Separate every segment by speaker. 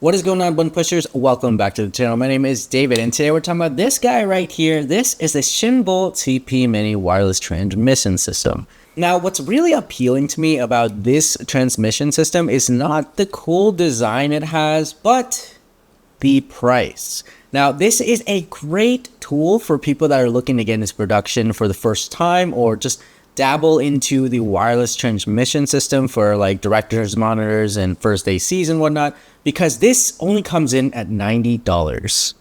Speaker 1: What is going on, button pushers? Welcome back to the channel. My name is David, and today we're talking about this guy right here. This is the Shimbol TP Mini wireless transmission system. Now, what's really appealing to me about this transmission system is not the cool design it has, but the price. Now, this is a great tool for people that are looking to get into production for the first time, or just dabble into the wireless transmission system for like director's monitors and first ACs and whatnot, because this only comes in at $90.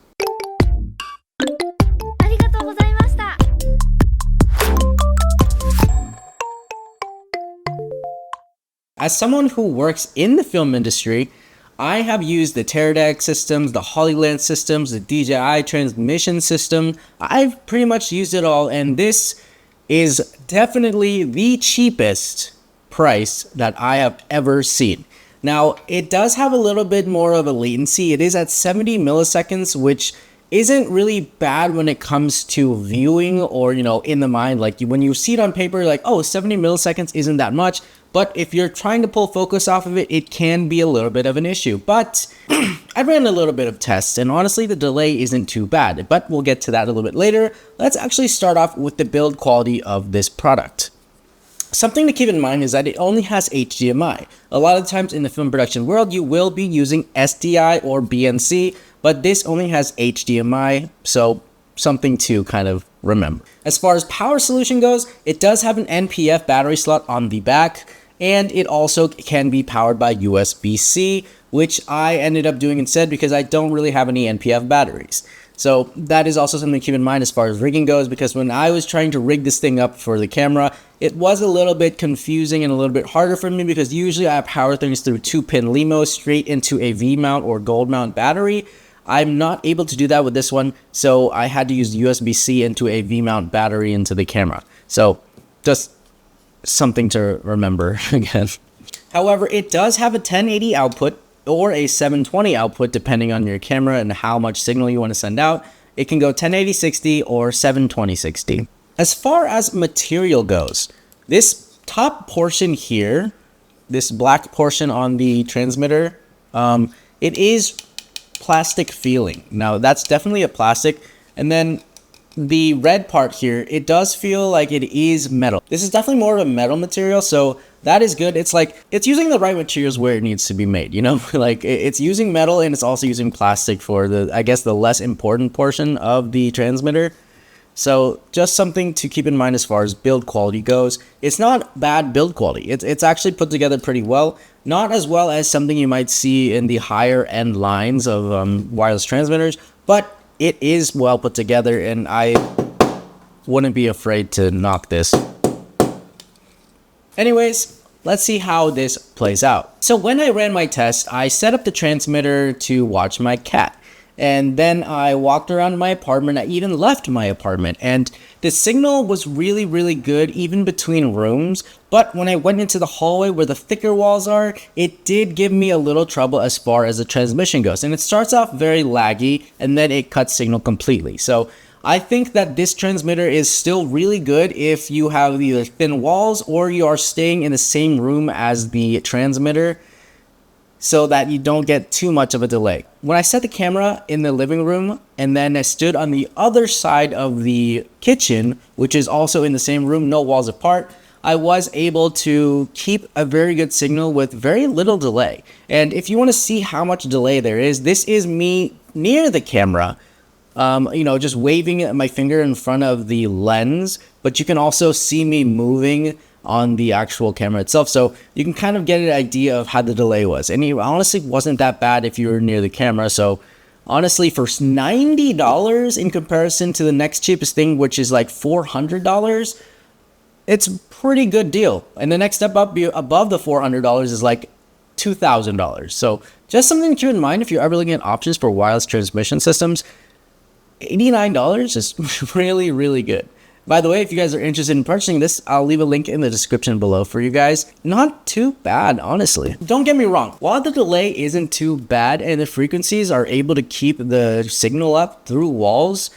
Speaker 1: As someone who works in the film industry, I have used the Teradek systems, the Hollyland systems, the DJI transmission system. I've pretty much used it all, and this is definitely the cheapest price that I have ever seen. Now, it does have a little bit more of a latency. It is at 70 milliseconds, which isn't really bad when it comes to viewing or, in the mind. Like when you see it on paper, like, oh, 70 milliseconds isn't that much. But if you're trying to pull focus off of it, it can be a little bit of an issue. But I ran a little bit of tests, and honestly, the delay isn't too bad. But we'll get to that a little bit later. Let's actually start off with the build quality of this product. Something to keep in mind is that it only has HDMI. A lot of times in the film production world, you will be using SDI or BNC, but this only has HDMI, so something to kind of remember. As far as power solution goes, it does have an NPF battery slot on the back, and it also can be powered by USB-C, which I ended up doing instead because I don't really have any NPF batteries. So that is also something to keep in mind as far as rigging goes, because when I was trying to rig this thing up for the camera, it was a little bit confusing and a little bit harder for me because usually I power things through 2-pin LEMO straight into a V-mount or gold mount battery. I'm not able to do that with this one, so I had to use USB-C into a V-mount battery into the camera. So just something to remember again. However, it does have a 1080 output or a 720 output depending on your camera and how much signal you want to send out. It can go 1080-60 or 720-60. As far as material goes, this top portion here, this black portion on the transmitter, it is plastic feeling. Now that's definitely a plastic, and then the red part here, it does feel like it is metal. This is definitely more of a metal material, so that is good. It's like it's using the right materials where it needs to be made, like it's using metal and it's also using plastic for the, I guess, the less important portion of the transmitter. So just something to keep in mind as far as build quality goes. It's not bad build quality. It's actually put together pretty well. Not as well as something you might see in the higher end lines of wireless transmitters, but it is well put together, and I wouldn't be afraid to knock this. Anyways, let's see how this plays out. So when I ran my test, I set up the transmitter to watch my cat. And then I walked around my apartment. I even left my apartment, and the signal was really, really good even between rooms. But when I went into the hallway where the thicker walls are, it did give me a little trouble as far as the transmission goes. And it starts off very laggy, and then it cuts signal completely. So I think that this transmitter is still really good if you have either thin walls or you are staying in the same room as the transmitter, so that you don't get too much of a delay. When I set the camera in the living room and then I stood on the other side of the kitchen, which is also in the same room, no walls apart, I was able to keep a very good signal with very little delay. And if you want to see how much delay there is, this is me near the camera, just waving my finger in front of the lens, but you can also see me moving on the actual camera itself, so you can kind of get an idea of how the delay was. And it honestly wasn't that bad if you were near the camera. So honestly, for $90 in comparison to the next cheapest thing, which is like $400, it's a pretty good deal. And the next step up above the $400 is like $2,000. So just something to keep in mind if you're ever looking at options for wireless transmission systems. $89 is really, really good. By the way, if you guys are interested in purchasing this, I'll leave a link in the description below for you guys. Not too bad, honestly. Don't get me wrong. While the delay isn't too bad and the frequencies are able to keep the signal up through walls,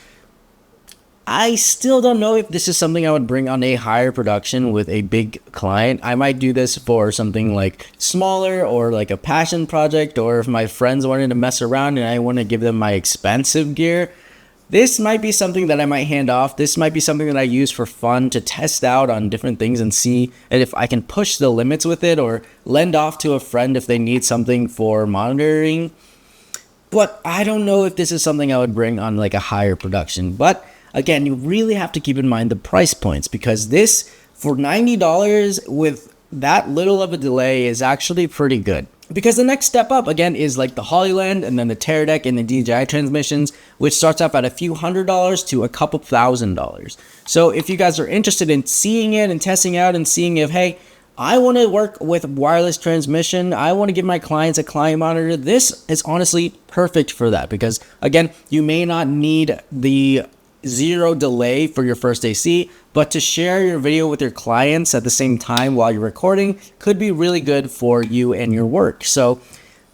Speaker 1: I still don't know if this is something I would bring on a higher production with a big client. I might do this for something like smaller or like a passion project, or if my friends wanted to mess around and I want to give them my expensive gear. This might be something that I might hand off. This might be something that I use for fun to test out on different things and see if I can push the limits with it, or lend off to a friend if they need something for monitoring. But I don't know if this is something I would bring on like a higher production. But again, you really have to keep in mind the price points, because this for $90 with that little of a delay is actually pretty good. Because the next step up again is like the Hollyland and then the Teradek and the DJI transmissions, which starts off at a few $100s to a couple $1,000s. So if you guys are interested in seeing it and testing out and seeing if, hey, I want to work with wireless transmission, I want to give my clients a client monitor, this is honestly perfect for that. Because again, you may not need the zero delay for your first AC, but to share your video with your clients at the same time while you're recording could be really good for you and your work. So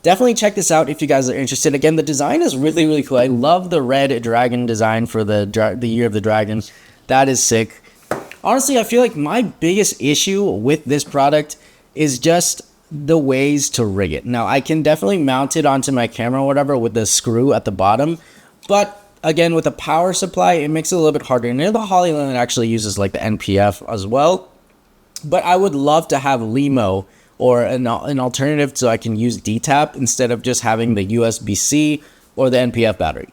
Speaker 1: definitely check this out if you guys are interested. Again, the design is really, really cool. I love the red dragon design for the Year of the Dragon. That is sick. Honestly, I feel like my biggest issue with this product is just the ways to rig it. Now, I can definitely mount it onto my camera or whatever with the screw at the bottom, but again, with a power supply, it makes it a little bit harder. And the Hollyland actually uses like the NPF as well. But I would love to have LEMO or an alternative so I can use DTAP instead of just having the USB-C or the NPF battery.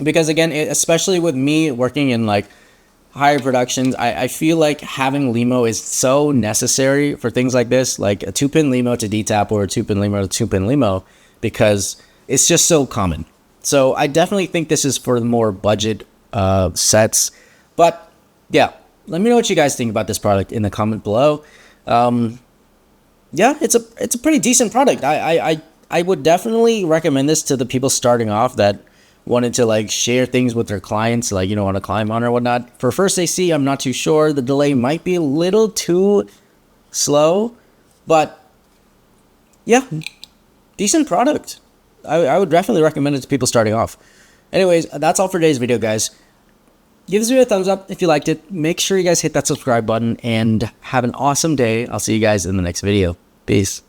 Speaker 1: Because again, especially with me working in like higher productions, I feel like having LEMO is so necessary for things like this, like a 2-pin LEMO to DTAP or a 2-pin LEMO to 2-pin LEMO, because it's just so common. So I definitely think this is for the more budget sets. But yeah, let me know what you guys think about this product in the comment below. Yeah, it's a pretty decent product. I would definitely recommend this to the people starting off that wanted to like share things with their clients, like, you know, on a client monitor or whatnot. For first AC, I'm not too sure. The delay might be a little too slow, but yeah, decent product. I would definitely recommend it to people starting off. Anyways, that's all for today's video, guys. Give this video a thumbs up if you liked it. Make sure you guys hit that subscribe button and have an awesome day. I'll see you guys in the next video. Peace.